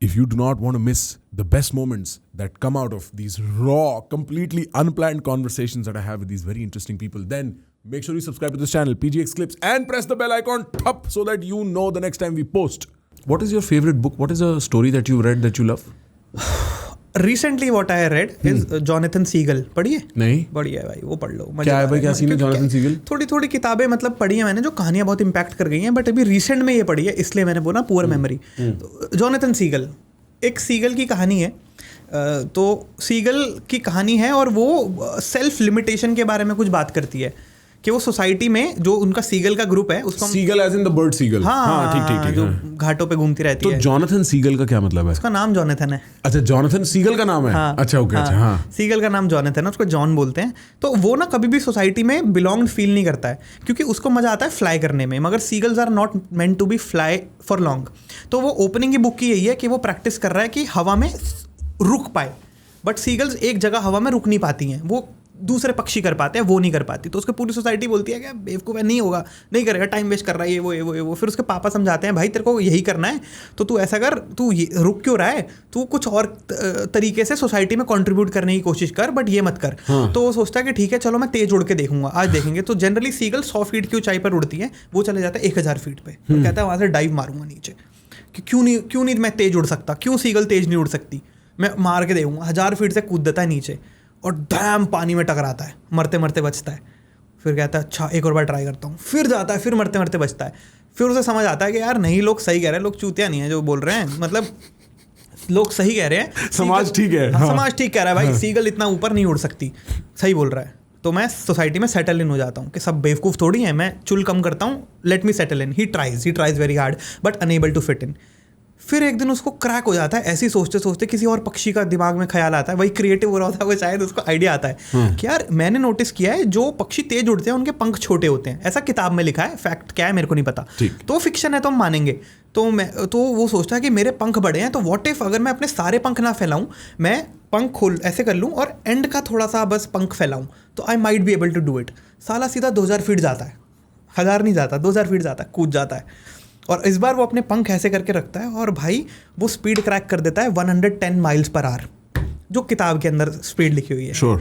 if you do not want to miss the best moments that come out of these raw, completely unplanned conversations that I have with these very interesting people, then make sure you subscribe to this channel, PGX Clips, and press the bell icon up so that you know the next time we post. What is your favorite book? What is a story that you read that you love? Recently what I read is Jonathan Siegel. पढ़िए? नहीं. बढ़िया है भाई, वो पढ़ लो. क्या है भाई, क्या सीन है Jonathan Siegel? थोड़ी किताबें मतलब पढ़ी है मैंने जो कहानियां बहुत इम्पैक्ट कर गई हैं, बट अभी रिसेंट में ये पढ़ी है, इसलिए मैंने बोला पुअर मेमोरी. जॉनथन सीगल, एक सीगल की कहानी है. तो सीगल की कहानी है और वो सेल्फ लिमिटेशन के बारे में कुछ बात करती है कि वो सोसाइटी में जो उनका सीगल का ग्रुप है उसको seagull as in the bird seagull. हाँ ठीक जो घाटों पे घूमती रहती है. तो जॉनथन सीगल का क्या मतलब है? उसका नाम जॉनथन है. अच्छा, जॉनथन सीगल का नाम है. हाँ, अच्छा ओके. अच्छा हाँ, सीगल का नाम जॉनथन है, उसको जॉन बोलते हैं. तो वो ना कभी भी सोसाइटी में बिलोंग्ड फील नहीं करता है क्योंकि उसको मजा आता है फ्लाई करने में, मगर seagulls are not meant to be fly for long. तो वो ओपनिंग की बुक की यही है कि वो प्रैक्टिस कर रहा है कि हवा में रुक पाए, बट सीगल्स एक जगह हवा में रुक नहीं पाती हैं, वो दूसरे पक्षी कर पाते हैं, वो नहीं कर पाती. तो उसको पूरी सोसाइटी बोलती है कि बेवकूफ़ है, नहीं होगा, नहीं करेगा, टाइम वेस्ट कर रहा है, ये वो. फिर उसके पापा समझाते हैं भाई तेरे को यही करना है तो तू ऐसा कर, तू रुक क्यों रहा है, तू कुछ और तरीके से सोसाइटी में कंट्रीब्यूट करने की कोशिश कर, बट ये मत कर. हाँ. तो वो सोचता है कि ठीक है चलो मैं तेज उड़ के देखूंगा, आज देखेंगे. तो जनरली सीगल 100 फीट की ऊंचाई पर उड़ती है, वो चले जाता है 1000 फीट पे. तो कहता है वहाँ से डाइव मारूंगा नीचे कि क्यों नहीं मैं तेज उड़ सकता, क्यों सीगल तेज नहीं उड़ सकती, मैं मार के देखूंगा. 1000 फीट से कूद देता है नीचे और डैम पानी में टकराता है, मरते मरते बचता है. फिर कहता है अच्छा एक और बार ट्राई करता हूँ, फिर जाता है, फिर मरते मरते बचता है. फिर उसे समझ आता है कि यार नहीं, लोग सही कह रहे हैं, लोग चूतिया नहीं है जो बोल रहे हैं, मतलब लोग सही कह रहे हैं, समाज ठीक है. हाँ, समाज ठीक कह रहा है भाई. सीगल इतना ऊपर नहीं उड़ सकती, सही बोल रहा है. तो मैं सोसाइटी में सेटल इन हो जाता हूँ कि सब बेवकूफ़ थोड़ी हैं, मैं चुल कम करता हूँ, let me settle in. He tries very hard but unable to fit in. फिर एक दिन उसको क्रैक हो जाता है, ऐसे ही सोचते सोचते किसी और पक्षी का दिमाग में ख्याल आता है, वही क्रिएटिव हो रहा होता है वो, शायद उसको आइडिया आता है कि यार मैंने नोटिस किया है जो पक्षी तेज उड़ते हैं उनके पंख छोटे होते हैं, ऐसा किताब में लिखा है, फैक्ट क्या है मेरे को नहीं पता, तो फिक्शन है तो हम मानेंगे. तो वो सोचता है कि मेरे पंख बड़े हैं, तो व्हाट इफ अगर मैं अपने सारे पंख ना फैलाऊं, मैं पंख खोल ऐसे कर लूं और एंड का थोड़ा सा बस पंख फैलाऊं, तो I might be able to do it. साला सीधा 2000 फीट जाता है, 1000 नहीं जाता, 2000 फीट जाता है, कूद जाता है. और इस बार वो अपने पंख ऐसे करके रखता है और भाई वो स्पीड क्रैक कर देता है 110 माइल्स पर आवर, जो किताब के अंदर स्पीड लिखी हुई है. Sure.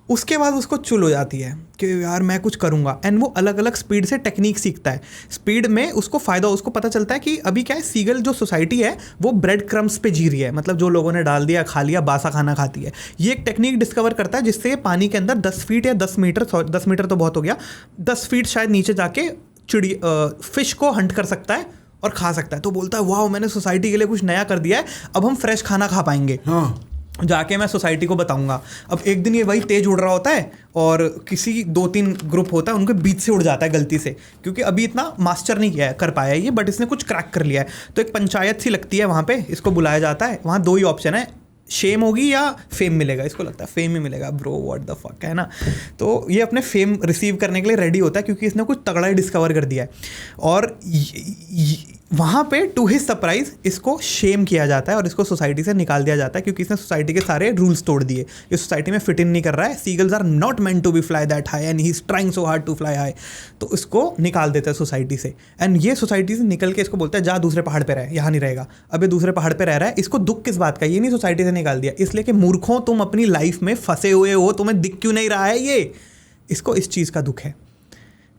उसके बाद उसको चुल हो जाती है कि यार मैं कुछ करूँगा, एंड वो अलग अलग स्पीड से टेक्निक सीखता है. स्पीड में उसको फ़ायदा, उसको पता चलता है कि अभी क्या है, सीगल जो सोसाइटी है वो ब्रेड क्रम्स पे जी रही है, मतलब जो लोगों ने डाल दिया खा लिया, बासा खाना खाती है. ये एक टेक्निक डिस्कवर करता है जिससे पानी के अंदर 10 फीट या 10 मीटर तो बहुत हो गया, 10 फीट शायद नीचे जाके फिश को हंट कर सकता है और खा सकता है. तो बोलता है वाह मैंने सोसाइटी के लिए कुछ नया कर दिया है, अब हम फ्रेश खाना खा पाएंगे. हाँ. जाके मैं सोसाइटी को बताऊंगा. अब एक दिन ये वही तेज उड़ रहा होता है और किसी 2-3 ग्रुप होता है उनके बीच से उड़ जाता है गलती से, क्योंकि अभी इतना मास्टर नहीं किया है, कर पाया ये, बट इसने कुछ क्रैक कर लिया है. तो एक पंचायत सी लगती है वहाँ पे, इसको बुलाया जाता है. वहाँ 2 ही ऑप्शन है, शेम होगी या फेम मिलेगा. इसको लगता है फेम ही मिलेगा, ब्रो व्हाट द फक, है ना. तो ये अपने फेम रिसीव करने के लिए रेडी होता है क्योंकि इसने कुछ तगड़ा ही डिस्कवर कर दिया है. और वहाँ पे टू हिज सरप्राइज इसको शेम किया जाता है और इसको सोसाइटी से निकाल दिया जाता है क्योंकि इसने सोसाइटी के सारे रूल्स तोड़ दिए. ये सोसाइटी में फिट इन नहीं कर रहा है. Seagulls are not meant to be fly that high and he is trying so hard to fly high. तो इसको निकाल देता है सोसाइटी से, एंड ये सोसाइटी से निकल के इसको बोलता है जा दूसरे पहाड़ पे रहे, यहाँ नहीं रहेगा. अब ये दूसरे पहाड़ पे रह रहा है. इसको दुख किस बात का, ये नहीं सोसाइटी से निकाल दिया इसलिए कि मूर्खों तुम अपनी लाइफ में फंसे हुए हो, तुम्हें दिख क्यों नहीं रहा है ये, इसको इस चीज़ का दुख है.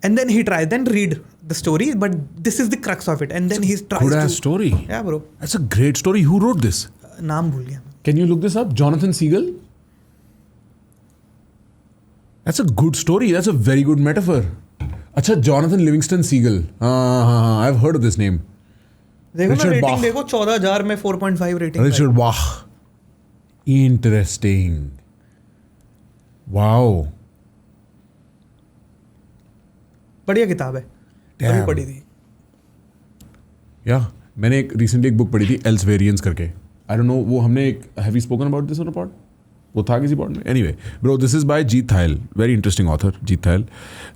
And then he tries, then read the story, but this is the crux of it. And then he tries good to... ass story. Yeah, bro. That's a great story. Who wrote this? नाम भूल गया. Can you look this up? Jonathan Siegel? That's a good story. That's a very good metaphor. अच्छा, Jonathan Livingston Siegel. हाँ, I've heard of this name. देखो ना rating देखो, 14,000 में 4.5 rating. Richard Bach. Interesting. Wow. बढ़िया किताब है, अभी पढ़ी थी. मैंने एक रिसेंटली एक बुक पढ़ी थी, एल्सवेरियंस करके. आई डोंट नो, वो हमने एक, have we spoken about this on a pod? वो था किसी पॉड में. Anyway bro, this is by Jeet Thayil, very interesting author Jeet Thayil,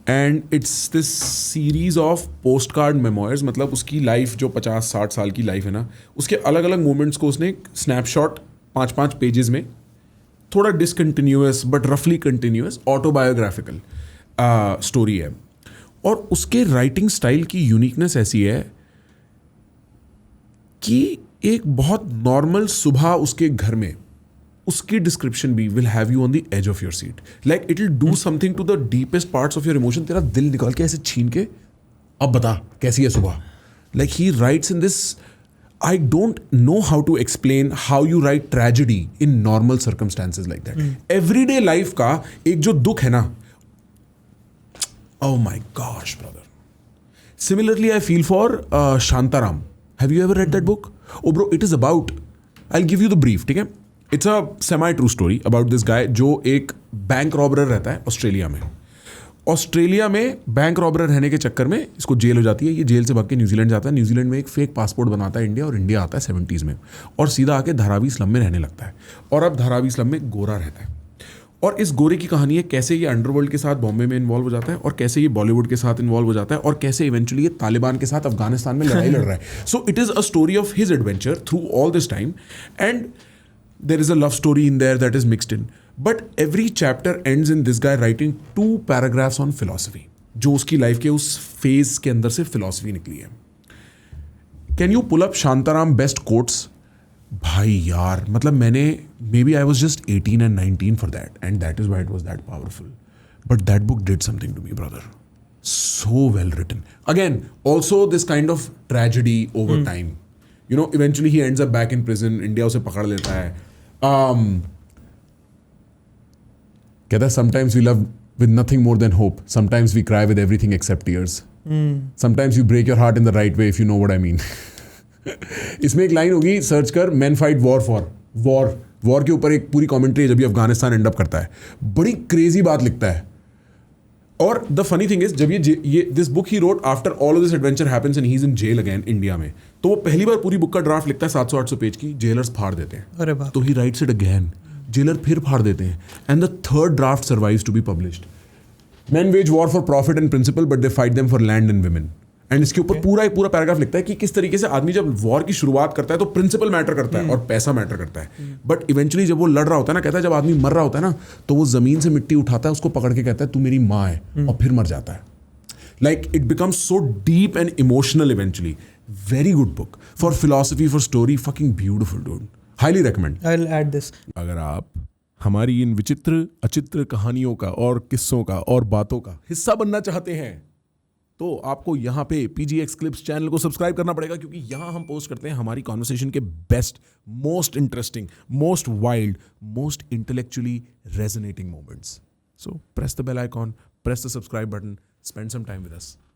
and it's this series of post card memoirs. मतलब उसकी लाइफ जो 50-60 साल की लाइफ है ना, उसके अलग अलग मोमेंट्स को उसने स्नैपशॉट 5-5 पेजेस में, थोड़ा डिसकंटिन्यूअस बट रफली कंटिन्यूअस ऑटोबायोग्राफिकल स्टोरी है. और उसके राइटिंग स्टाइल की यूनिकनेस ऐसी है कि एक बहुत नॉर्मल सुबह उसके घर में उसकी डिस्क्रिप्शन भी will have you on the edge of your seat. Like it will do something to the deepest parts of your emotion. तेरा दिल निकाल के ऐसे छीन के अब बता कैसी है सुबह. Like he rights in this. I don't know how to explain how you write tragedy in normal circumstances like that. Everyday life का एक जो दुख है ना, oh my gosh, brother. Similarly, I feel for Shantaram. Have you ever read that book? Oh, bro, it is about. I'll give you the brief. ठीक है? It's a semi-true story about this guy जो एक bank robber रहता है Australia में. Australia में bank robber रहने के चक्कर में इसको जेल हो जाती है. ये जेल से भाग के न्यूजीलैंड जाता है. न्यूजीलैंड में एक फेक पासपोर्ट बनाता है इंडिया, और इंडिया आता है 70s में और सीधा आके धारावी स्लम में रहने लगता है. और अब धारावी स्लम में गोरा रहता है. और इस गोरे की कहानी है कैसे ये अंडरवर्ल्ड के साथ बॉम्बे में इन्वॉल्व हो जाता है, और कैसे ये बॉलीवुड के साथ इन्वॉल्व हो जाता है, और कैसे इवेंचुअली ये तालिबान के साथ अफगानिस्तान में लड़ाई लड़ रहा है. So it is a story of his adventure through all this time, and there is a love story in there that is mixed in. But every chapter ends in this guy writing 2 paragraphs on philosophy, जो उसकी life के उस phase के अंदर से philosophy निकली है. Can you pull up Shantaram best quotes? भाई यार, मतलब मैंने maybe I was just 18 and 19 for that, and that is why it was that powerful. But that book did something to me, brother. So well written. Again, also this kind of tragedy over time. You know, eventually he ends up back in prison. India उसे पकड़ लेता है. कहता है sometimes we love with nothing more than hope. Sometimes we cry with everything except tears. Sometimes you break your heart in the right way, if you know what I mean. इसमें एक line होगी, search कर, men fight war for war. War के ऊपर एक पूरी commentary है जब ये अफगानिस्तान एंड अप करता है. बड़ी क्रेजी बात लिखता है. और द फनी थिंग इज, जब ये this book he wrote after all of this adventure happens and he is in jail again India में, तो वो पहली बार पूरी बुक का ड्राफ्ट लिखता है 700-800 पेज की. जेलर्स फाड़ देते हैं. अरे बाप. तो he writes it again. Jailer फिर फाड़ देते हैं, and the third draft survives to be published. Men wage war for profit and principle, but they fight them for land and women. And इसके ऊपर पूरा एक पूरा पैराग्राफ लिखता है कि किस तरीके से आदमी जब वॉर की शुरुआत करता है तो प्रिंसिपल मैटर करता है और पैसा मैटर करता है. बट इवेंचुअली जब वो लड़ रहा होता है ना, कहता है जब आदमी मर रहा होता है ना, तो वो जमीन से मिट्टी उठाता है, उसको पकड़ के कहता है तू मेरी माँ है, और फिर मर जाता है. Like it becomes so deep and emotional eventually. Very good book for philosophy, for story. Fucking beautiful dude. Highly recommend. I will add this. अगर आप हमारी इन विचित्र अचित्र कहानियों का और किस्सों का और बातों का हिस्सा बनना चाहते हैं, तो आपको यहाँ पे PGX Clips चैनल को सब्सक्राइब करना पड़ेगा, क्योंकि यहाँ हम पोस्ट करते हैं हमारी कॉन्वर्सेशन के best, most interesting, most wild, most intellectually resonating moments. So press the bell icon, press the subscribe button, spend some time with us.